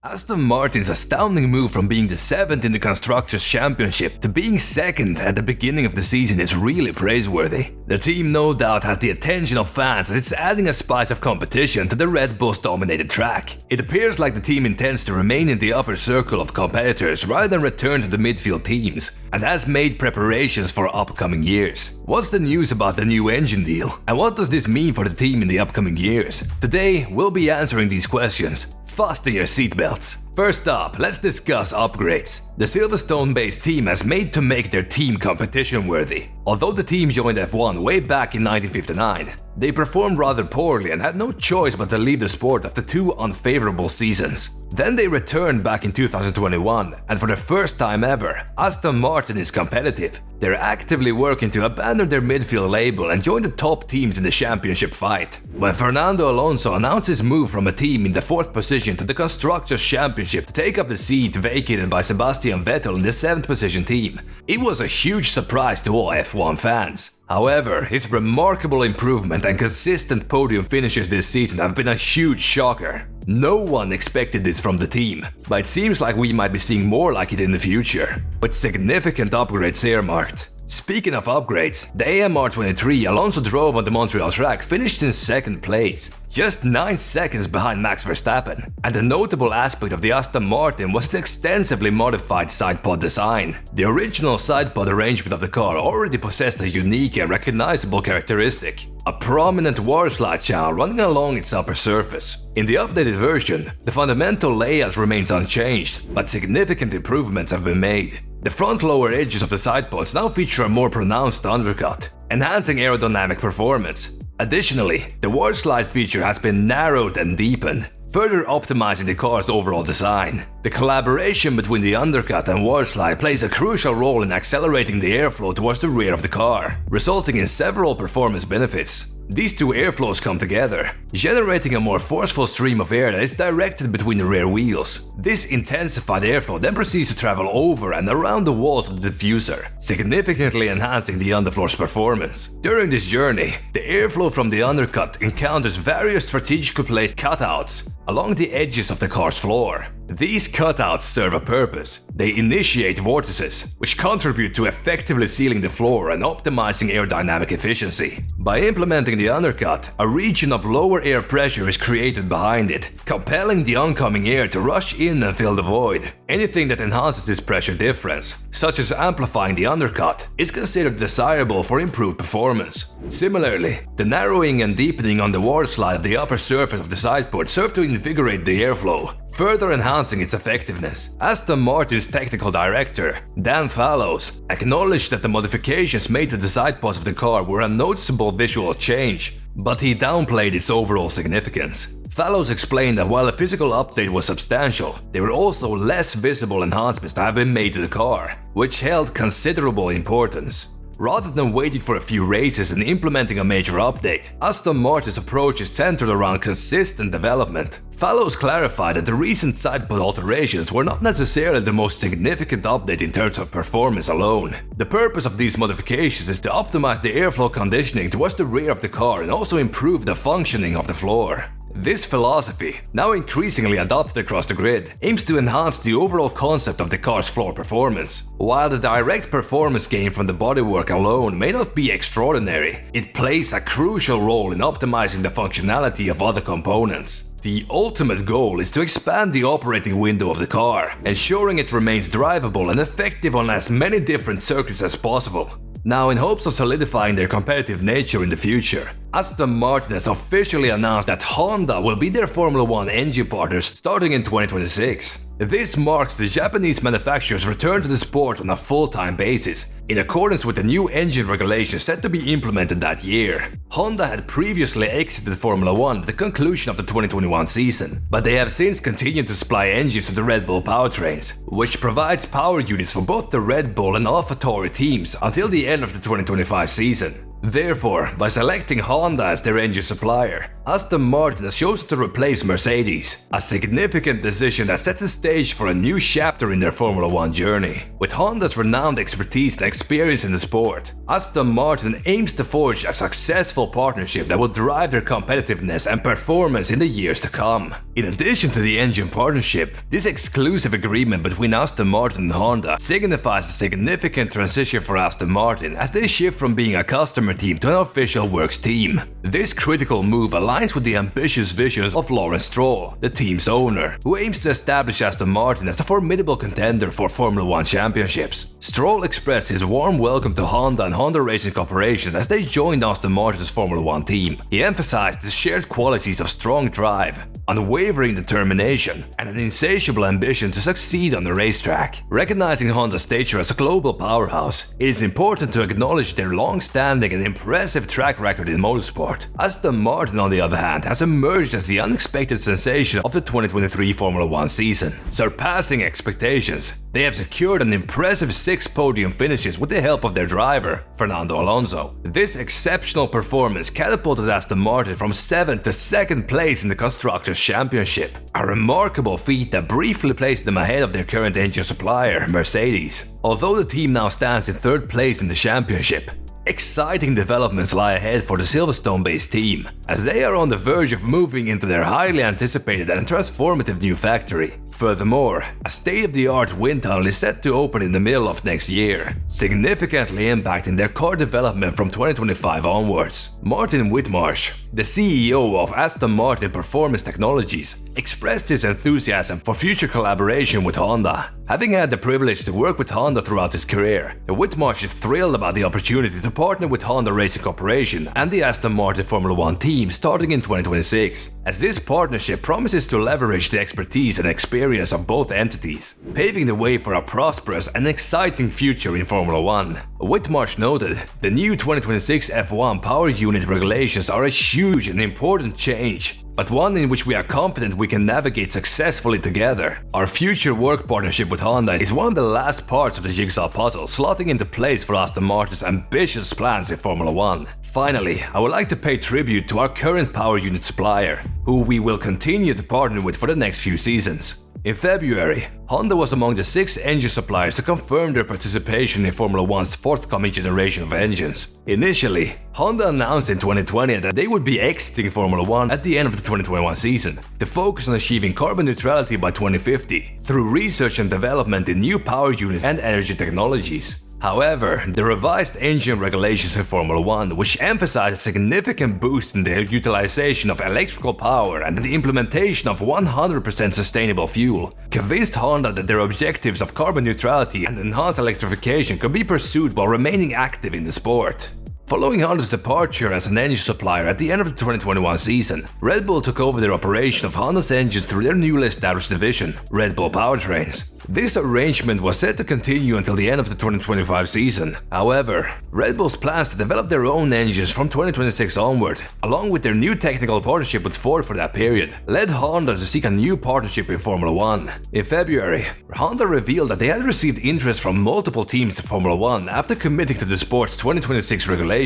Aston Martin's astounding move from being the 7th in the Constructors Championship to being 2nd at the beginning of the season is really praiseworthy. The team no doubt has the attention of fans as it's adding a spice of competition to the Red Bull's dominated track. It appears like the team intends to remain in the upper circle of competitors rather than return to the midfield teams, and has made preparations for upcoming years. What's the news about the new engine deal? And what does this mean for the team in the upcoming years? Today, we'll be answering these questions. Fasten your seatbelts. First up, let's discuss upgrades. The Silverstone-based team has made to make their team competition-worthy. Although the team joined F1 way back in 1959, they performed rather poorly and had no choice but to leave the sport after 2 unfavorable seasons. Then they returned back in 2021, and for the first time ever, Aston Martin is competitive. They're actively working to abandon their midfield label and join the top teams in the championship fight. When Fernando Alonso announced his move from a team in the 4th position to the Constructors Championship to take up the seat vacated by Sebastian Vettel in the 7th position team, it was a huge surprise to all F1 fans. However, his remarkable improvement and consistent podium finishes this season have been a huge shocker. No one expected this from the team, but it seems like we might be seeing more like it in the future, with significant upgrades earmarked. Speaking of upgrades, the AMR23 Alonso drove on the Montreal track finished in 2nd place, just 9 seconds behind Max Verstappen. And the notable aspect of the Aston Martin was the extensively modified sidepod design. The original sidepod arrangement of the car already possessed a unique and recognizable characteristic: a prominent water slide channel running along its upper surface. In the updated version, the fundamental layout remains unchanged, but significant improvements have been made. The front lower edges of the sidepods now feature a more pronounced undercut, enhancing aerodynamic performance. Additionally, the water slide feature has been narrowed and deepened, further optimizing the car's overall design. The collaboration between the undercut and water slide plays a crucial role in accelerating the airflow towards the rear of the car, resulting in several performance benefits. These two airflows come together, generating a more forceful stream of air that is directed between the rear wheels. This intensified airflow then proceeds to travel over and around the walls of the diffuser, significantly enhancing the underfloor's performance. During this journey, the airflow from the undercut encounters various strategically placed cutouts along the edges of the car's floor. These cutouts serve a purpose. They initiate vortices, which contribute to effectively sealing the floor and optimizing aerodynamic efficiency. By implementing the undercut, a region of lower air pressure is created behind it, compelling the oncoming air to rush in and fill the void. Anything that enhances this pressure difference, such as amplifying the undercut, is considered desirable for improved performance. Similarly, the narrowing and deepening on the water slide of the upper surface of the sidepod serve to invigorate the airflow, further enhancing its effectiveness. Aston Martin's technical director, Dan Fallows, acknowledged that the modifications made to the sidepods of the car were a noticeable visual change, but he downplayed its overall significance. Fallows explained that while the physical update was substantial, there were also less visible enhancements that have been made to the car, which held considerable importance. Rather than waiting for a few races and implementing a major update, Aston Martin's approach is centered around consistent development. Fallows clarified that the recent sidepod alterations were not necessarily the most significant update in terms of performance alone. The purpose of these modifications is to optimize the airflow conditioning towards the rear of the car and also improve the functioning of the floor. This philosophy, now increasingly adopted across the grid, aims to enhance the overall concept of the car's floor performance. While the direct performance gain from the bodywork alone may not be extraordinary, it plays a crucial role in optimizing the functionality of other components. The ultimate goal is to expand the operating window of the car, ensuring it remains drivable and effective on as many different circuits as possible. Now, in hopes of solidifying their competitive nature in the future, Aston Martin has officially announced that Honda will be their Formula 1 engine partners starting in 2026. This marks the Japanese manufacturer's return to the sport on a full-time basis, in accordance with the new engine regulations set to be implemented that year. Honda had previously exited Formula 1 at the conclusion of the 2021 season, but they have since continued to supply engines to the Red Bull powertrains, which provides power units for both the Red Bull and AlphaTauri teams until the end of the 2025 season. Therefore, by selecting Honda as their engine supplier, Aston Martin has chosen to replace Mercedes, a significant decision that sets the stage for a new chapter in their Formula 1 journey. With Honda's renowned expertise and experience in the sport, Aston Martin aims to forge a successful partnership that will drive their competitiveness and performance in the years to come. In addition to the engine partnership, this exclusive agreement between Aston Martin and Honda signifies a significant transition for Aston Martin as they shift from being a customer team to an official works team. This critical move aligns with the ambitious visions of Lawrence Stroll, the team's owner, who aims to establish Aston Martin as a formidable contender for Formula 1 championships. Stroll expressed his warm welcome to Honda and Honda Racing Corporation as they joined Aston Martin's Formula 1 team. He emphasized the shared qualities of strong drive, unwavering determination, and an insatiable ambition to succeed on the racetrack. Recognizing Honda's stature as a global powerhouse, it is important to acknowledge their long-standing and impressive track record in motorsport. Aston Martin, on the other hand, has emerged as the unexpected sensation of the 2023 Formula 1 season. Surpassing expectations, they have secured an impressive 6 podium finishes with the help of their driver, Fernando Alonso. This exceptional performance catapulted Aston Martin from 7th to 2nd place in the Constructors Championship, a remarkable feat that briefly placed them ahead of their current engine supplier, Mercedes. Although the team now stands in 3rd place in the championship, exciting developments lie ahead for the Silverstone-based team, as they are on the verge of moving into their highly anticipated and transformative new factory. Furthermore, a state-of-the-art wind tunnel is set to open in the middle of next year, significantly impacting their car development from 2025 onwards. Martin Whitmarsh, the CEO of Aston Martin Performance Technologies, expressed his enthusiasm for future collaboration with Honda. Having had the privilege to work with Honda throughout his career, Whitmarsh is thrilled about the opportunity to partner with Honda Racing Corporation and the Aston Martin Formula 1 team starting in 2026, as this partnership promises to leverage the expertise and experience of both entities, paving the way for a prosperous and exciting future in Formula 1. Whitmarsh noted, the new 2026 F1 power unit regulations are a huge and important change, but one in which we are confident we can navigate successfully together. Our future work partnership with Honda is one of the last parts of the jigsaw puzzle slotting into place for Aston Martin's ambitious plans in Formula 1. Finally, I would like to pay tribute to our current power unit supplier, who we will continue to partner with for the next few seasons. In February, Honda was among the 6 engine suppliers to confirm their participation in Formula 1's forthcoming generation of engines. Initially, Honda announced in 2020 that they would be exiting Formula 1 at the end of the 2021 season, to focus on achieving carbon neutrality by 2050 through research and development in new power units and energy technologies. However, the revised engine regulations in Formula 1, which emphasize a significant boost in the utilization of electrical power and the implementation of 100% sustainable fuel, convinced Honda that their objectives of carbon neutrality and enhanced electrification could be pursued while remaining active in the sport. Following Honda's departure as an engine supplier at the end of the 2021 season, Red Bull took over their operation of Honda's engines through their newly established division, Red Bull Powertrains. This arrangement was set to continue until the end of the 2025 season. However, Red Bull's plans to develop their own engines from 2026 onward, along with their new technical partnership with Ford for that period, led Honda to seek a new partnership in Formula 1. In February, Honda revealed that they had received interest from multiple teams in Formula 1 after committing to the sport's 2026 regulations.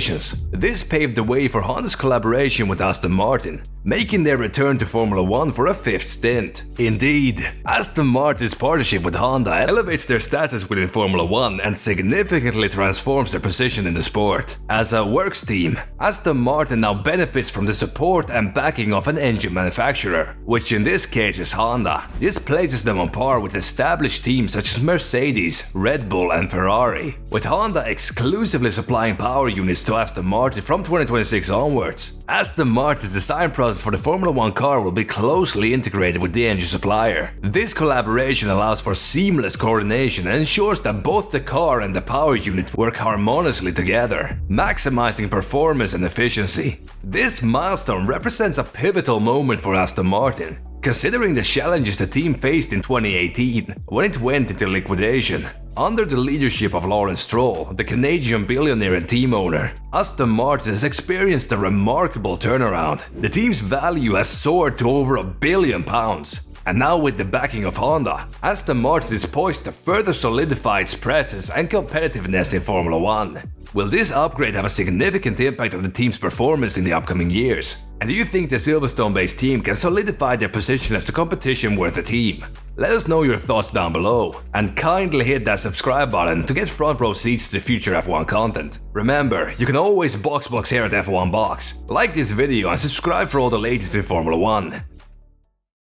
This paved the way for Honda's collaboration with Aston Martin, making their return to Formula 1 for a 5th stint. Indeed, Aston Martin's partnership with Honda elevates their status within Formula 1 and significantly transforms their position in the sport. As a works team, Aston Martin now benefits from the support and backing of an engine manufacturer, which in this case is Honda. This places them on par with established teams such as Mercedes, Red Bull and Ferrari, with Honda exclusively supplying power units to Aston Martin from 2026 onwards. Aston Martin's design process for the Formula 1 car will be closely integrated with the engine supplier. This collaboration allows for seamless coordination and ensures that both the car and the power unit work harmoniously together, maximizing performance and efficiency. This milestone represents a pivotal moment for Aston Martin, considering the challenges the team faced in 2018 when it went into liquidation. Under the leadership of Lawrence Stroll, the Canadian billionaire and team owner, Aston Martin has experienced a remarkable turnaround. The team's value has soared to over £1 billion, And now with the backing of Honda, Aston Martin is poised to further solidify its presence and competitiveness in Formula 1. Will this upgrade have a significant impact on the team's performance in the upcoming years? And do you think the Silverstone-based team can solidify their position as a competition-worthy team? Let us know your thoughts down below, and kindly hit that subscribe button to get front row seats to future F1 content. Remember, you can always box here at F1 Box. Like this video and subscribe for all the latest in Formula 1.